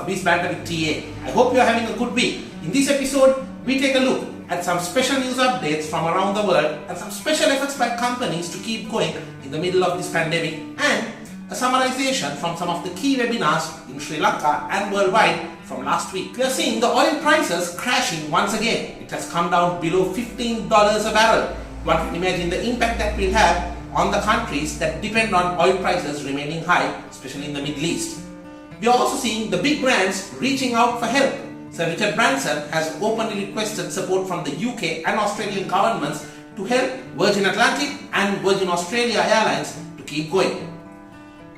of this Banter with TA. I hope you are having a good week. In this episode, we take a look at some special news updates from around the world and some special efforts by companies to keep going in the middle of this pandemic, and a summarization from some of the key webinars in Sri Lanka and worldwide from last week. We are seeing the oil prices crashing once again. It has come down below $15 a barrel. One can imagine the impact that will have on the countries that depend on oil prices remaining high, especially in the Middle East. We are also seeing the big brands reaching out for help. Sir Richard Branson has openly requested support from the UK and Australian governments to help Virgin Atlantic and Virgin Australia Airlines to keep going.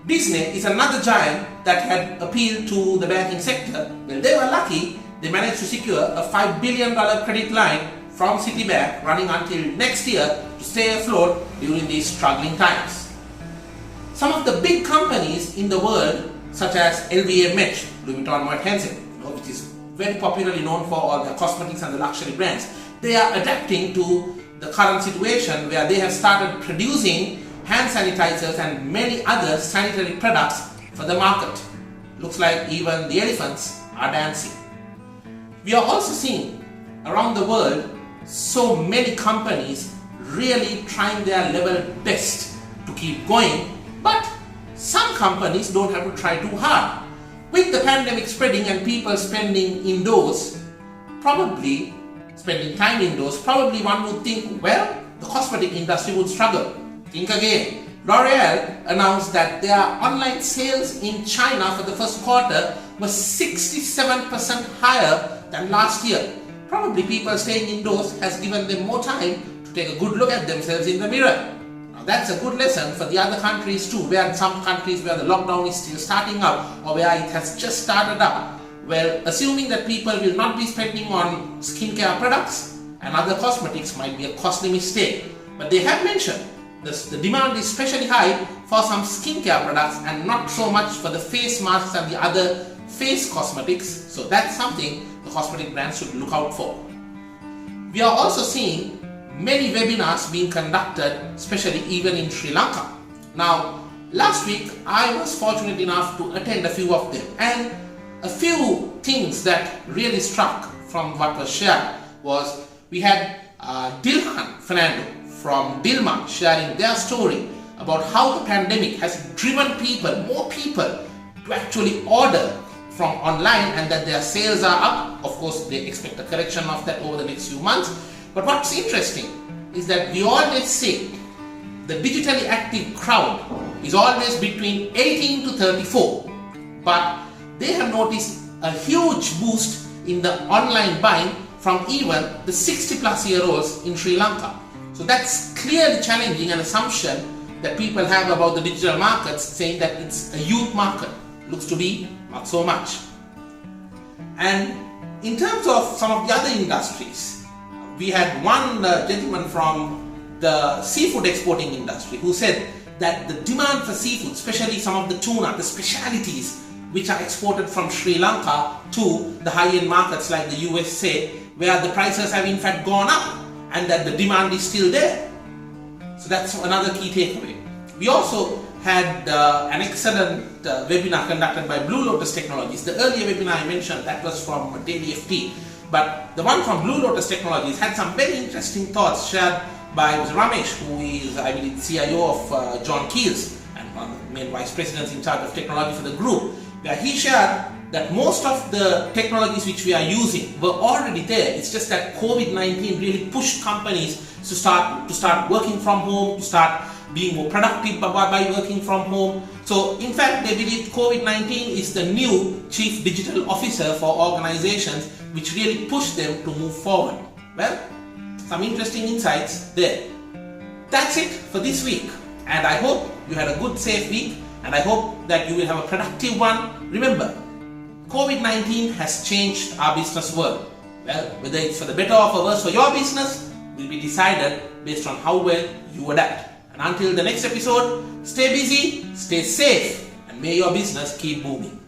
Disney is another giant that had appealed to the banking sector. Well, they were lucky. They managed to secure a $5 billion credit line from Citibank running until next year to stay afloat during these struggling times. Some of the big companies in the world, such as LVMH, Louis Vuitton Moet Hennessy, which is very popularly known for all their cosmetics and the luxury brands, they are adapting to the current situation where they have started producing hand sanitizers and many other sanitary products for the market. Looks like even the elephants are dancing. We are also seeing around the world so many companies really trying their level best to keep going, but some companies don't have to try too hard. With the pandemic spreading and people spending indoors, probably spending time indoors, probably one would think, well, the cosmetic industry would struggle. Think again. L'Oreal announced that their online sales in China for the first quarter was 67% higher than last year. Probably people staying indoors has given them more time to take a good look at themselves in the mirror. Now that's a good lesson for the other countries too, where in some countries where the lockdown is still starting up or where it has just started up. Well, assuming that people will not be spending on skincare products and other cosmetics might be a costly mistake. But they have mentioned the demand is especially high for some skincare products and not so much for the face masks and the other face cosmetics. So that's something the cosmetic brands should look out for. We are also seeing many webinars being conducted, especially even in Sri Lanka. Now, last week I was fortunate enough to attend a few of them, and a few things that really struck from what was shared was we had Dilhan Fernando from Dilma sharing their story about how the pandemic has driven more people to actually order from online, and that their sales are up. Of course, they expect a correction of that over the next few months. But what's interesting is that we always say the digitally active crowd is always between 18 to 34. But they have noticed a huge boost in the online buying from even the 60 plus year olds in Sri Lanka. So that's clearly challenging an assumption that people have about the digital markets, saying that it's a youth market. Looks to be not so much. And in terms of some of the other industries, we had one gentleman from the seafood exporting industry who said that the demand for seafood, especially some of the tuna, the specialities which are exported from Sri Lanka to the high-end markets like the USA, where the prices have in fact gone up and that the demand is still there. So that's another key takeaway. We also had an excellent webinar conducted by Blue Lotus Technologies. The earlier webinar I mentioned, that was from Daily FT. But the one from Blue Lotus Technologies had some very interesting thoughts shared by Ramesh, who is, I believe, CIO of John Keel's and one of the main vice presidents in charge of technology for the group, where he shared that most of the technologies which we are using were already there. It's just that Covid-19 really pushed companies to start working from home, to start being more productive by working from home. So in fact, they believe Covid-19 is the new chief digital officer for organizations, which really pushed them to move forward. Well, some interesting insights there. That's it for this week, and I hope you had a good, safe week, and I hope that you will have a productive one. Remember, Covid-19 has changed our business world. Well, whether it's for the better or for worse for your business will be decided based on how well you adapt. And until the next episode, stay busy, stay safe, and may your business keep booming.